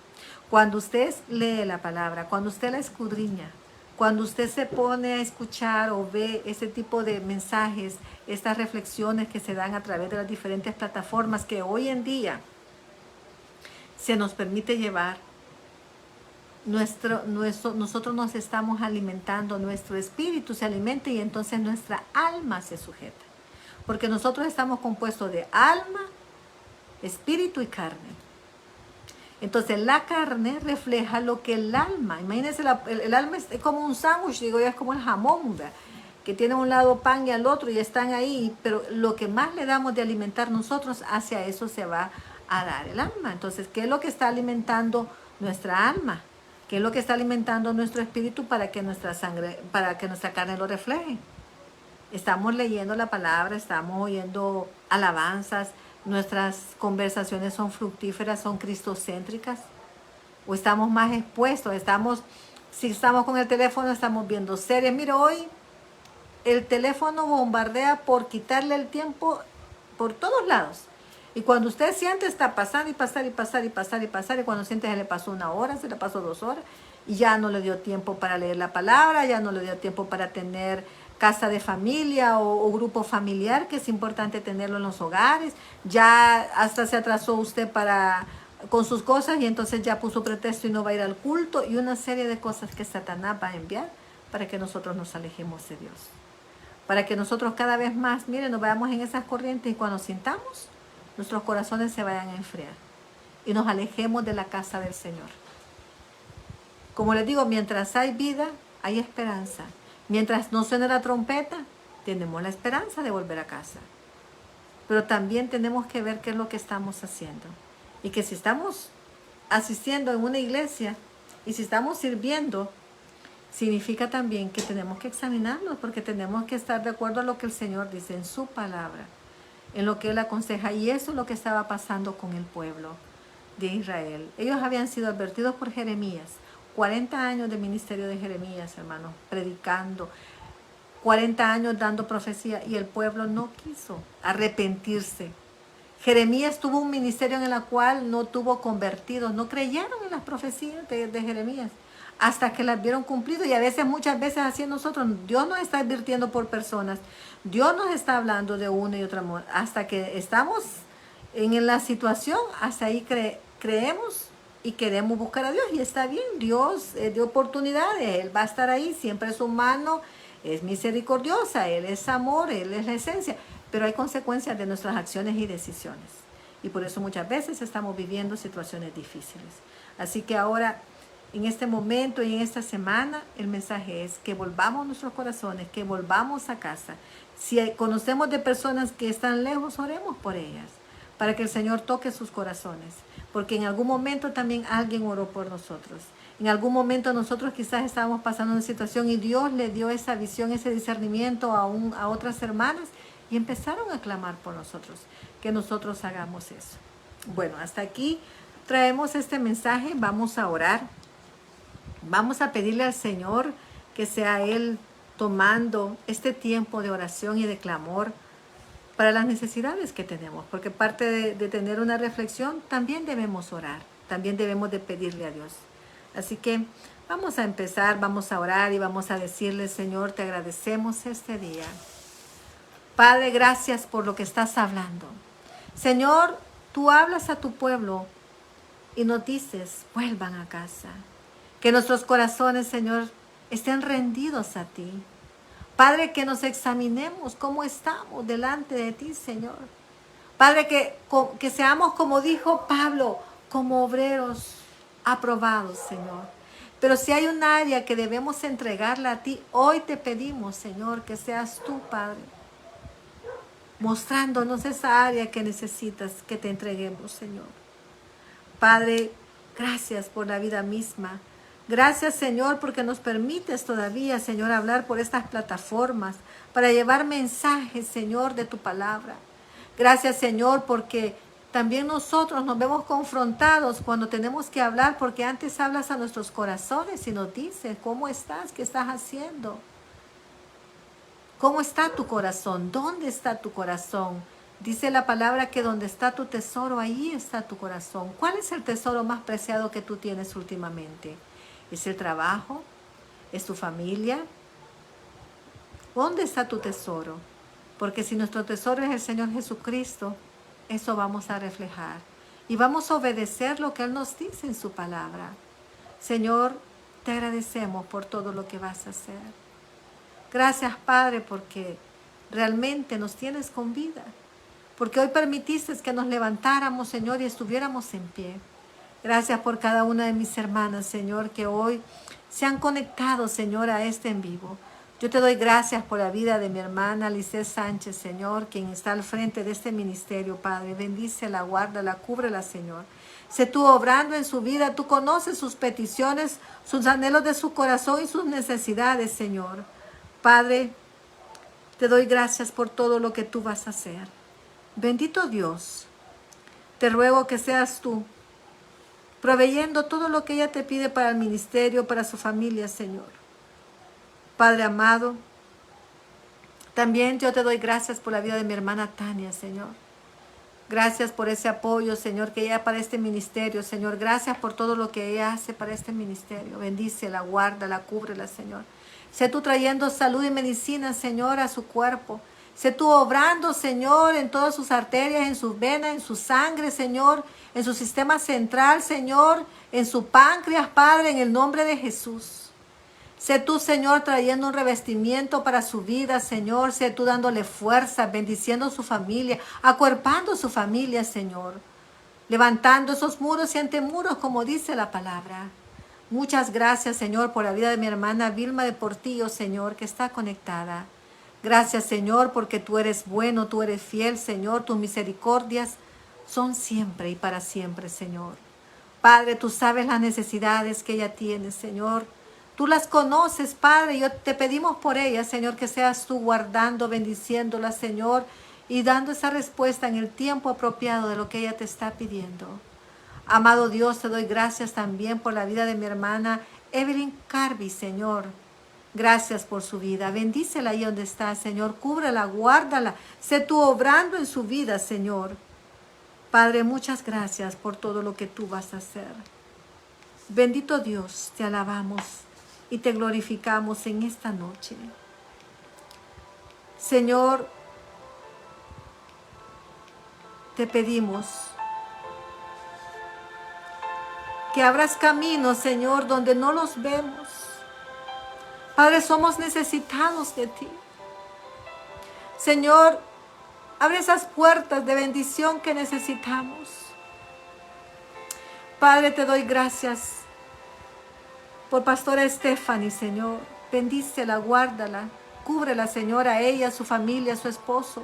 Cuando usted lee la palabra, cuando usted la escudriña, cuando usted se pone a escuchar o ve ese tipo de mensajes, estas reflexiones que se dan a través de las diferentes plataformas que hoy en día se nos permite llevar, nosotros nos estamos alimentando, nuestro espíritu se alimenta y entonces nuestra alma se sujeta. Porque nosotros estamos compuestos de alma, espíritu y carne. Entonces la carne refleja lo que el alma, imagínense, el alma es como un sándwich, digo yo, es como el jamón, ¿verdad? Que tiene a un lado pan y al otro y están ahí, pero lo que más le damos de alimentar nosotros, hacia eso se va a dar el alma. Entonces, ¿qué es lo que está alimentando nuestra alma? ¿Qué es lo que está alimentando nuestro espíritu para que nuestra sangre, para que nuestra carne lo refleje? Estamos leyendo la palabra, estamos oyendo alabanzas, nuestras conversaciones son fructíferas, son cristocéntricas, o estamos más expuestos, si estamos con el teléfono, estamos viendo series. Mira, hoy el teléfono bombardea por quitarle el tiempo por todos lados. Y cuando usted siente, está pasando y pasar y pasar y pasar y pasar, y cuando siente se le pasó 1 hora, se le pasó 2 horas, y ya no le dio tiempo para leer la palabra, ya no le dio tiempo para tener casa de familia o grupo familiar, que es importante tenerlo en los hogares. Ya hasta se atrasó usted con sus cosas, y entonces ya puso pretexto y no va a ir al culto, y una serie de cosas que Satanás va a enviar para que nosotros nos alejemos de Dios. Para que nosotros cada vez más, miren, nos vayamos en esas corrientes, y cuando sintamos, nuestros corazones se vayan a enfriar y nos alejemos de la casa del Señor. Como les digo, mientras hay vida, hay esperanza. Mientras no suene la trompeta, tenemos la esperanza de volver a casa. Pero también tenemos que ver qué es lo que estamos haciendo. Y que si estamos asistiendo en una iglesia y si estamos sirviendo, significa también que tenemos que examinarnos, porque tenemos que estar de acuerdo a lo que el Señor dice en su palabra, en lo que Él aconseja. Y eso es lo que estaba pasando con el pueblo de Israel. Ellos habían sido advertidos por Jeremías. 40 años de ministerio de Jeremías, hermanos, predicando, 40 años dando profecía, y el pueblo no quiso arrepentirse. Jeremías tuvo un ministerio en el cual no tuvo convertidos, no creyeron en las profecías de Jeremías, hasta que las vieron cumplido. Y a veces, muchas veces así nosotros, Dios nos está advirtiendo por personas, Dios nos está hablando de una y otra manera, hasta que estamos en la situación, hasta ahí creemos y queremos buscar a Dios, y está bien, Dios de oportunidades, Él va a estar ahí, siempre es humano, es misericordiosa, Él es amor, Él es la esencia, pero hay consecuencias de nuestras acciones y decisiones, y por eso muchas veces estamos viviendo situaciones difíciles. Así que ahora, en este momento y en esta semana, el mensaje es que volvamos nuestros corazones, que volvamos a casa. Si conocemos de personas que están lejos, oremos por ellas, para que el Señor toque sus corazones, porque en algún momento también alguien oró por nosotros. En algún momento nosotros quizás estábamos pasando una situación y Dios le dio esa visión, ese discernimiento a otras hermanas, y empezaron a clamar por nosotros, que nosotros hagamos eso. Bueno, hasta aquí traemos este mensaje. Vamos a orar. Vamos a pedirle al Señor que sea Él tomando este tiempo de oración y de clamor para las necesidades que tenemos, porque parte de tener una reflexión, también debemos orar, también debemos de pedirle a Dios. Así que vamos a empezar, vamos a orar y vamos a decirle: Señor, te agradecemos este día. Padre, gracias por lo que estás hablando. Señor, tú hablas a tu pueblo y nos dices: vuelvan a casa. Que nuestros corazones, Señor, estén rendidos a ti. Padre, que nos examinemos cómo estamos delante de ti, Señor. Padre, que seamos, como dijo Pablo, como obreros aprobados, Señor. Pero si hay un área que debemos entregarla a ti, hoy te pedimos, Señor, que seas tú, Padre, mostrándonos esa área que necesitas que te entreguemos, Señor. Padre, gracias por la vida misma. Gracias, Señor, porque nos permites todavía, Señor, hablar por estas plataformas para llevar mensajes, Señor, de tu palabra. Gracias, Señor, porque también nosotros nos vemos confrontados cuando tenemos que hablar, porque antes hablas a nuestros corazones y nos dices: ¿cómo estás? ¿Qué estás haciendo? ¿Cómo está tu corazón? ¿Dónde está tu corazón? Dice la palabra que donde está tu tesoro, ahí está tu corazón. ¿Cuál es el tesoro más preciado que tú tienes últimamente? ¿Es el trabajo? ¿Es tu familia? ¿Dónde está tu tesoro? Porque si nuestro tesoro es el Señor Jesucristo, eso vamos a reflejar. Y vamos a obedecer lo que Él nos dice en su palabra. Señor, te agradecemos por todo lo que vas a hacer. Gracias, Padre, porque realmente nos tienes con vida. Porque hoy permitiste que nos levantáramos, Señor, y estuviéramos en pie. Gracias por cada una de mis hermanas, Señor, que hoy se han conectado, Señor, a este en vivo. Yo te doy gracias por la vida de mi hermana Lisset Sánchez, Señor, quien está al frente de este ministerio, Padre. Bendícela, guárdala, cúbrela, Señor. Sé tú obrando en su vida. Tú conoces sus peticiones, sus anhelos de su corazón y sus necesidades, Señor. Padre, te doy gracias por todo lo que tú vas a hacer. Bendito Dios, te ruego que seas tú proveyendo todo lo que ella te pide para el ministerio, para su familia, Señor. Padre amado, también yo te doy gracias por la vida de mi hermana Tania, Señor. Gracias por ese apoyo, Señor, que ella para este ministerio, Señor. Gracias por todo lo que ella hace para este ministerio. Bendícela, guárdala, cúbrela, Señor. Sé tú trayendo salud y medicina, Señor, a su cuerpo. Sé tú obrando, Señor, en todas sus arterias, en sus venas, en su sangre, Señor, en su sistema central, Señor, en su páncreas, Padre, en el nombre de Jesús. Sé tú, Señor, trayendo un revestimiento para su vida, Señor. Sé tú dándole fuerza, bendiciendo su familia, acuerpando su familia, Señor. Levantando esos muros y antemuros, como dice la palabra. Muchas gracias, Señor, por la vida de mi hermana Vilma de Portillo, Señor, que está conectada. Gracias, Señor, porque tú eres bueno, tú eres fiel, Señor. Tus misericordias son siempre y para siempre, Señor. Padre, tú sabes las necesidades que ella tiene, Señor. Tú las conoces, Padre. Yo te pedimos por ellas, Señor, que seas tú guardando, bendiciéndolas, Señor, y dando esa respuesta en el tiempo apropiado de lo que ella te está pidiendo. Amado Dios, te doy gracias también por la vida de mi hermana Evelyn Carby, Señor. Gracias por su vida. Bendícela ahí donde está, Señor. Cúbrela, guárdala. Sé tú obrando en su vida, Señor. Padre, muchas gracias por todo lo que tú vas a hacer. Bendito Dios, te alabamos y te glorificamos en esta noche. Señor, te pedimos que abras caminos, Señor, donde no los vemos. Padre, somos necesitados de ti. Señor, abre esas puertas de bendición que necesitamos. Padre, te doy gracias por Pastora Stephanie, Señor. Bendícela, guárdala, cúbrela, Señor, a ella, a su familia, a su esposo.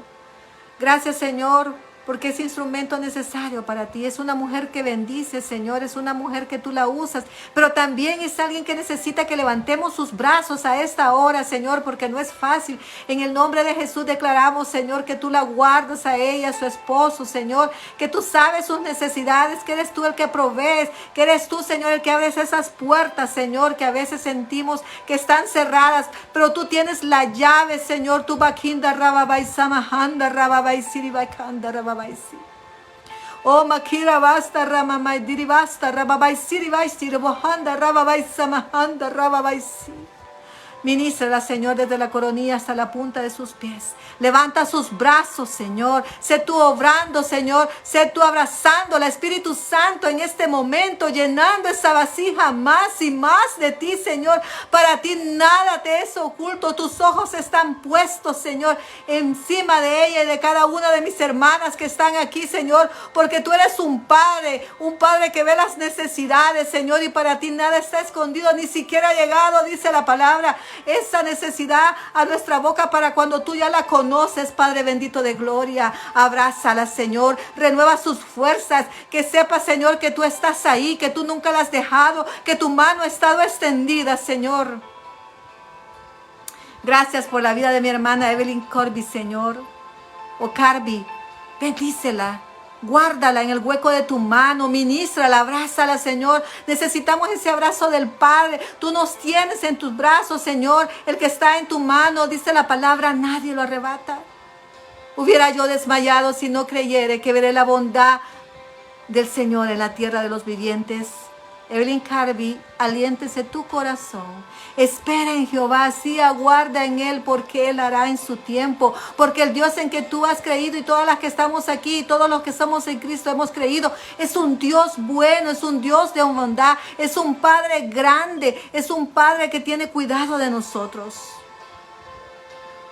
Gracias, Señor, porque es instrumento necesario para ti. Es una mujer que bendice, Señor. Es una mujer que tú la usas. Pero también es alguien que necesita que levantemos sus brazos a esta hora, Señor, porque no es fácil. En el nombre de Jesús declaramos, Señor, que tú la guardas a ella, a su esposo, Señor. Que tú sabes sus necesidades, que eres tú el que provees. Que eres tú, Señor, el que abres esas puertas, Señor, que a veces sentimos que están cerradas. Pero tú tienes la llave, Señor. Tu bakinda rababai samahanda rababai siribakanda rababai. Oh, makira basta ramamai diribasta rababai siribai siribohanda rababai samahanda rababai si. Ministra, Señor, desde la coronilla hasta la punta de sus pies. Levanta sus brazos, Señor. Sé tú obrando, Señor. Sé tú abrazando al Espíritu Santo en este momento, llenando esa vasija más y más de ti, Señor. Para ti nada te es oculto. Tus ojos están puestos, Señor, encima de ella y de cada una de mis hermanas que están aquí, Señor. Porque tú eres un Padre que ve las necesidades, Señor. Y para ti nada está escondido, ni siquiera ha llegado, dice la palabra, esa necesidad a nuestra boca para cuando tú ya la conoces, Padre bendito de gloria. Abrázala, Señor, renueva sus fuerzas, que sepa, Señor, que tú estás ahí, que tú nunca la has dejado, que tu mano ha estado extendida, Señor. Gracias por la vida de mi hermana Evelyn Carby, Señor. Oh, Carby, bendícela. Guárdala en el hueco de tu mano, ministrala, abrázala, Señor. Necesitamos ese abrazo del Padre. Tú nos tienes en tus brazos, Señor. El que está en tu mano, dice la palabra, nadie lo arrebata. Hubiera yo desmayado si no creyere que veré la bondad del Señor en la tierra de los vivientes. Evelyn Carby, aliéntese tu corazón. Espera en Jehová, sí, aguarda en Él, porque Él hará en su tiempo. Porque el Dios en que tú has creído y todas las que estamos aquí, todos los que somos en Cristo hemos creído, es un Dios bueno, es un Dios de bondad, es un Padre grande, es un Padre que tiene cuidado de nosotros.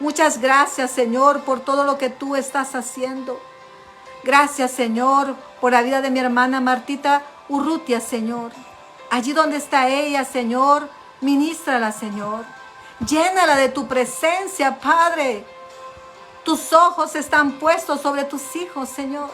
Muchas gracias, Señor, por todo lo que tú estás haciendo. Gracias, Señor, por la vida de mi hermana Martita Urrutia, Señor. Allí donde está ella, Señor, ministrala, Señor. Llénala de tu presencia, Padre. Tus ojos están puestos sobre tus hijos, Señor.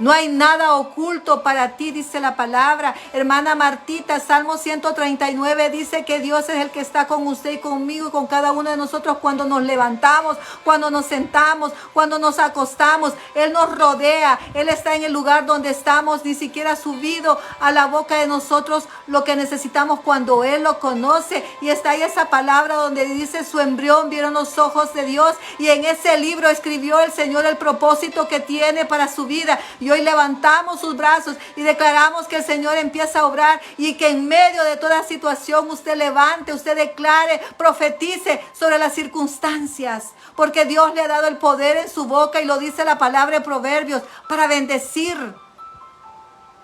No hay nada oculto para ti, dice la palabra. Hermana Martita, Salmo 139 dice que Dios es el que está con usted y conmigo y con cada uno de nosotros cuando nos levantamos, cuando nos sentamos, cuando nos acostamos. Él nos rodea, Él está en el lugar donde estamos, ni siquiera ha subido a la boca de nosotros lo que necesitamos cuando Él lo conoce. Y está ahí esa palabra donde dice: su embrión vieron los ojos de Dios, y en ese libro escribió el Señor el propósito que tiene para su vida. Y hoy levantamos sus brazos y declaramos que el Señor empieza a obrar, y que en medio de toda situación usted levante, usted declare, profetice sobre las circunstancias, porque Dios le ha dado el poder en su boca, y lo dice la palabra de Proverbios, para bendecir.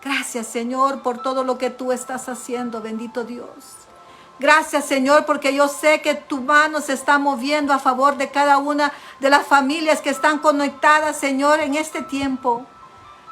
Gracias, Señor, por todo lo que tú estás haciendo, bendito Dios. Gracias, Señor, porque yo sé que tu mano se está moviendo a favor de cada una de las familias que están conectadas, Señor, en este tiempo.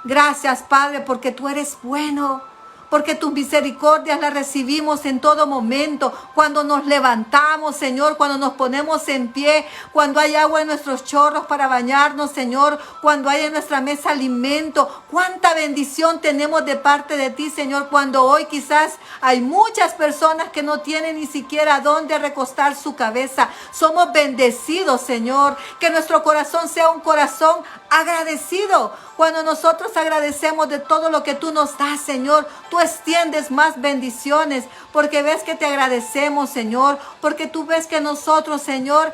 Gracias, Padre, porque tú eres bueno, porque tus misericordias las recibimos en todo momento, cuando nos levantamos, Señor, cuando nos ponemos en pie, cuando hay agua en nuestros chorros para bañarnos, Señor, cuando hay en nuestra mesa alimento. Cuánta bendición tenemos de parte de ti, Señor, cuando hoy quizás hay muchas personas que no tienen ni siquiera dónde recostar su cabeza. Somos bendecidos, Señor, que nuestro corazón sea un corazón agradecido. Cuando nosotros agradecemos de todo lo que tú nos das, Señor, tú extiendes más bendiciones, porque ves que te agradecemos, Señor, porque tú ves que nosotros, Señor,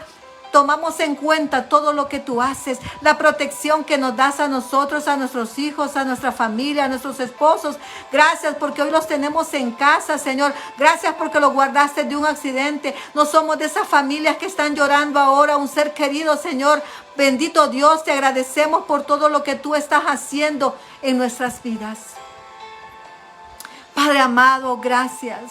tomamos en cuenta todo lo que tú haces, la protección que nos das a nosotros, a nuestros hijos, a nuestra familia, a nuestros esposos. Gracias porque hoy los tenemos en casa, Señor. Gracias porque los guardaste de un accidente. No somos de esas familias que están llorando ahora un ser querido, Señor. Bendito Dios, te agradecemos por todo lo que tú estás haciendo en nuestras vidas. Padre amado, gracias.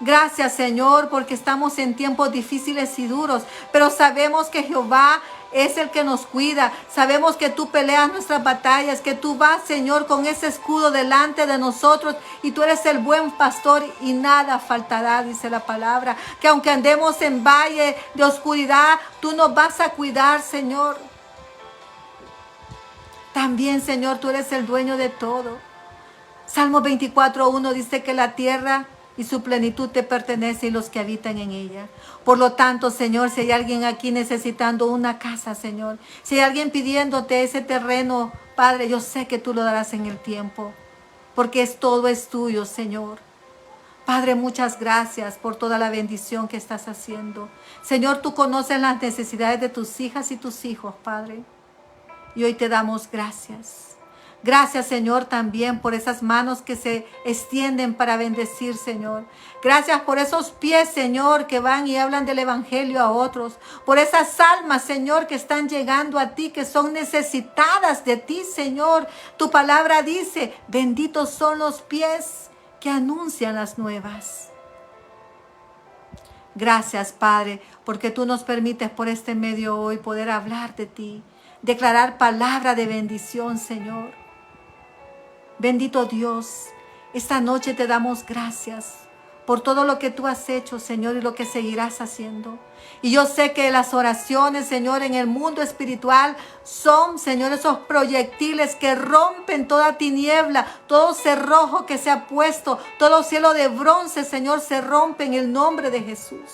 Gracias, Señor, porque estamos en tiempos difíciles y duros, pero sabemos que Jehová es el que nos cuida. Sabemos que tú peleas nuestras batallas, que tú vas, Señor, con ese escudo delante de nosotros, y tú eres el buen pastor y nada faltará, dice la palabra. Que aunque andemos en valle de oscuridad, tú nos vas a cuidar, Señor. También, Señor, tú eres el dueño de todo. Salmo 24:1 dice que la tierra y su plenitud te pertenece y los que habitan en ella. Por lo tanto, Señor, si hay alguien aquí necesitando una casa, Señor, si hay alguien pidiéndote ese terreno, Padre, yo sé que tú lo darás en el tiempo, porque todo es tuyo, Señor. Padre, muchas gracias por toda la bendición que estás haciendo. Señor, tú conoces las necesidades de tus hijas y tus hijos, Padre, y hoy te damos gracias. Gracias, Señor, también por esas manos que se extienden para bendecir, Señor. Gracias por esos pies, Señor, que van y hablan del evangelio a otros. Por esas almas, Señor, que están llegando a ti, que son necesitadas de ti, Señor. Tu palabra dice: benditos son los pies que anuncian las nuevas. Gracias, Padre, porque tú nos permites por este medio hoy poder hablar de ti, declarar palabra de bendición, Señor. Bendito Dios, esta noche te damos gracias por todo lo que tú has hecho, Señor, y lo que seguirás haciendo. Y yo sé que las oraciones, Señor, en el mundo espiritual son, Señor, esos proyectiles que rompen toda tiniebla, todo cerrojo que se ha puesto, todo cielo de bronce, Señor, se rompe en el nombre de Jesús.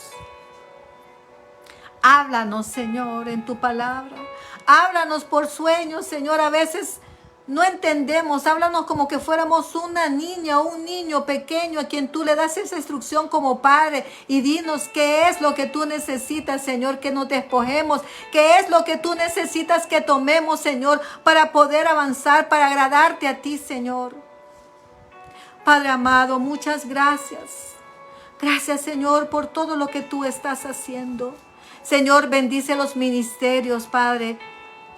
Háblanos, Señor, en tu palabra. Háblanos por sueños, Señor. A veces no entendemos. Háblanos como que fuéramos una niña o un niño pequeño a quien tú le das esa instrucción como padre. Y dinos qué es lo que tú necesitas, Señor, que nos despojemos. Qué es lo que tú necesitas que tomemos, Señor, para poder avanzar, para agradarte a ti, Señor. Padre amado, muchas gracias. Gracias, Señor, por todo lo que tú estás haciendo. Señor, bendice los ministerios, Padre.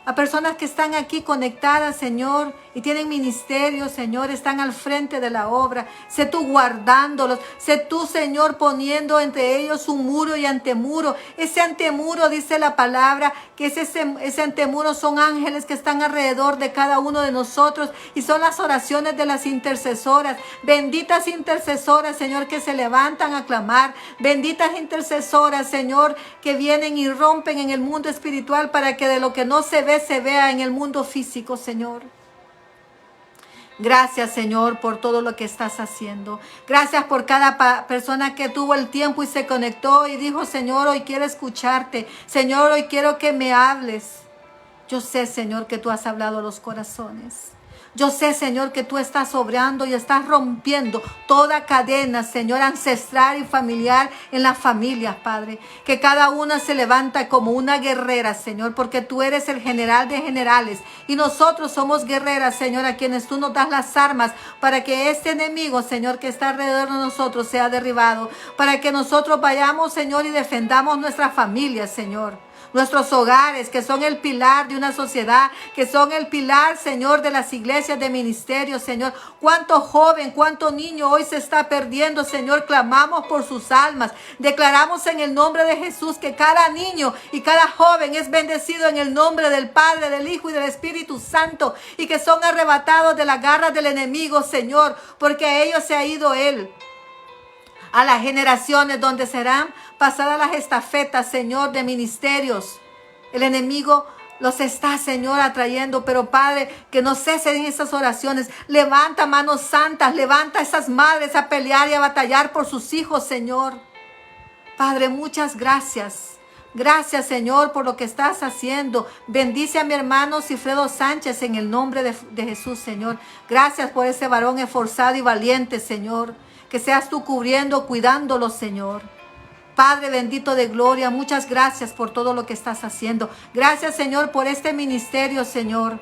a personas que están aquí conectadas, Señor, y tienen ministerio, Señor, están al frente de la obra. Sé tú guardándolos, sé tú, Señor, poniendo entre ellos un muro y antemuro. Ese antemuro, dice la palabra, que ese antemuro son ángeles que están alrededor de cada uno de nosotros y son las oraciones de las intercesoras. Benditas intercesoras, Señor, que se levantan a clamar. Benditas intercesoras, Señor, que vienen y rompen en el mundo espiritual para que de lo que no se ve, se vea en el mundo físico, Señor. Gracias, Señor, por todo lo que estás haciendo. Gracias por cada persona que tuvo el tiempo y se conectó y dijo, Señor, hoy quiero escucharte. Señor, hoy quiero que me hables. Yo sé, Señor, que tú has hablado a los corazones. Yo sé, Señor, que tú estás obrando y estás rompiendo toda cadena, Señor, ancestral y familiar en las familias, Padre. Que cada una se levanta como una guerrera, Señor, porque tú eres el general de generales. Y nosotros somos guerreras, Señor, a quienes tú nos das las armas para que este enemigo, Señor, que está alrededor de nosotros sea derribado. Para que nosotros vayamos, Señor, y defendamos nuestras familias, Señor. Nuestros hogares, que son el pilar de una sociedad, que son el pilar, Señor, de las iglesias de ministerio, Señor. Cuánto joven, cuánto niño hoy se está perdiendo, Señor. Clamamos por sus almas. Declaramos en el nombre de Jesús que cada niño y cada joven es bendecido en el nombre del Padre, del Hijo y del Espíritu Santo. Y que son arrebatados de las garras del enemigo, Señor, porque a ellos se ha ido Él. A las generaciones donde serán pasadas las estafetas, Señor, de ministerios. El enemigo los está, Señor, atrayendo, pero Padre, que no cesen esas oraciones. Levanta manos santas, levanta a esas madres a pelear y a batallar por sus hijos, Señor. Padre, muchas gracias. Gracias, Señor, por lo que estás haciendo. Bendice a mi hermano Cifredo Sánchez en el nombre de Jesús, Señor. Gracias por ese varón esforzado y valiente, Señor. Que seas tú cubriendo, cuidándolo, Señor. Padre bendito de gloria, muchas gracias por todo lo que estás haciendo. Gracias, Señor, por este ministerio, Señor.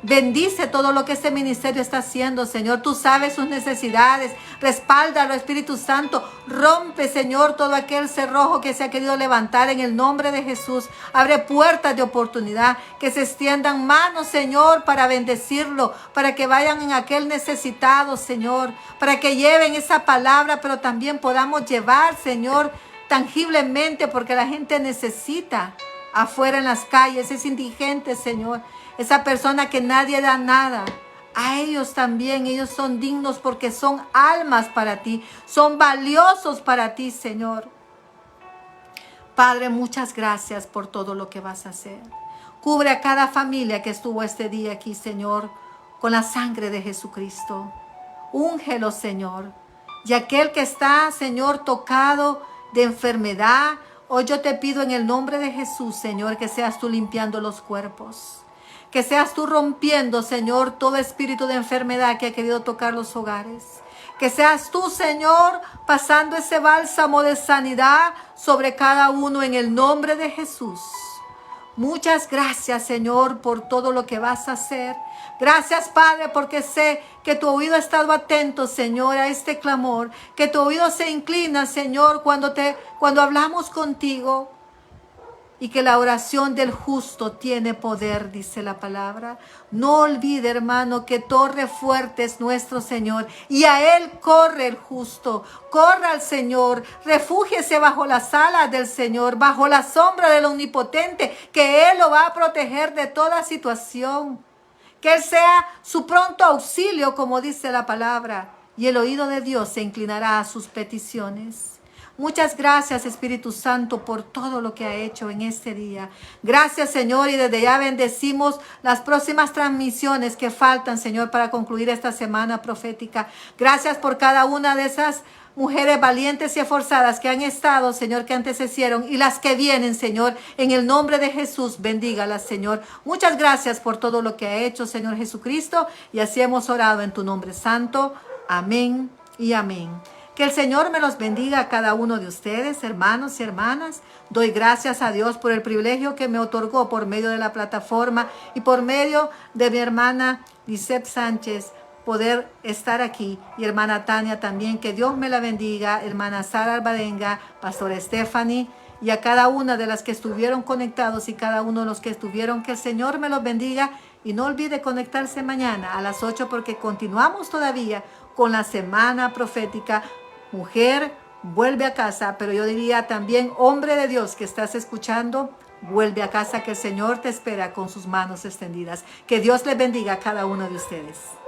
Bendice todo lo que este ministerio está haciendo, Señor. Tú sabes sus necesidades. Respáldalo, Espíritu Santo. Rompe, Señor, todo aquel cerrojo que se ha querido levantar en el nombre de Jesús. Abre puertas de oportunidad. Que se extiendan manos, Señor, para bendecirlo. Para que vayan en aquel necesitado, Señor. Para que lleven esa palabra, pero también podamos llevar, Señor, tangiblemente, porque la gente necesita afuera en las calles. Es indigente, Señor. Esa persona que nadie da nada, a ellos también, ellos son dignos porque son almas para ti, son valiosos para ti, Señor. Padre, muchas gracias por todo lo que vas a hacer. Cubre a cada familia que estuvo este día aquí, Señor, con la sangre de Jesucristo. Úngelo, Señor. Y aquel que está, Señor, tocado de enfermedad, hoy yo te pido en el nombre de Jesús, Señor, que seas tú limpiando los cuerpos. Que seas tú rompiendo, Señor, todo espíritu de enfermedad que ha querido tocar los hogares. Que seas tú, Señor, pasando ese bálsamo de sanidad sobre cada uno en el nombre de Jesús. Muchas gracias, Señor, por todo lo que vas a hacer. Gracias, Padre, porque sé que tu oído ha estado atento, Señor, a este clamor. Que tu oído se inclina, Señor, cuando hablamos contigo. Y que la oración del justo tiene poder, dice la palabra. No olvide, hermano, que torre fuerte es nuestro Señor. Y a Él corre el justo. Corra al Señor. Refúgiese bajo las alas del Señor. Bajo la sombra del Omnipotente. Que Él lo va a proteger de toda situación. Que Él sea su pronto auxilio, como dice la palabra. Y el oído de Dios se inclinará a sus peticiones. Muchas gracias, Espíritu Santo, por todo lo que ha hecho en este día. Gracias, Señor, y desde ya bendecimos las próximas transmisiones que faltan, Señor, para concluir esta semana profética. Gracias por cada una de esas mujeres valientes y esforzadas que han estado, Señor, que antecedieron y las que vienen, Señor. En el nombre de Jesús, bendígalas, Señor. Muchas gracias por todo lo que ha hecho, Señor Jesucristo, y así hemos orado en tu nombre santo. Amén y amén. Que el Señor me los bendiga a cada uno de ustedes, hermanos y hermanas. Doy gracias a Dios por el privilegio que me otorgó por medio de la plataforma y por medio de mi hermana Lisette Sánchez poder estar aquí. Y hermana Tania también, que Dios me la bendiga. Hermana Sara Alvarenga, Pastor Stephanie y a cada una de las que estuvieron conectados y cada uno de los que estuvieron. Que el Señor me los bendiga y no olvide conectarse mañana a las 8 porque continuamos todavía con la semana profética. Mujer, vuelve a casa, pero yo diría también, hombre de Dios que estás escuchando, vuelve a casa, que el Señor te espera con sus manos extendidas. Que Dios les bendiga a cada uno de ustedes.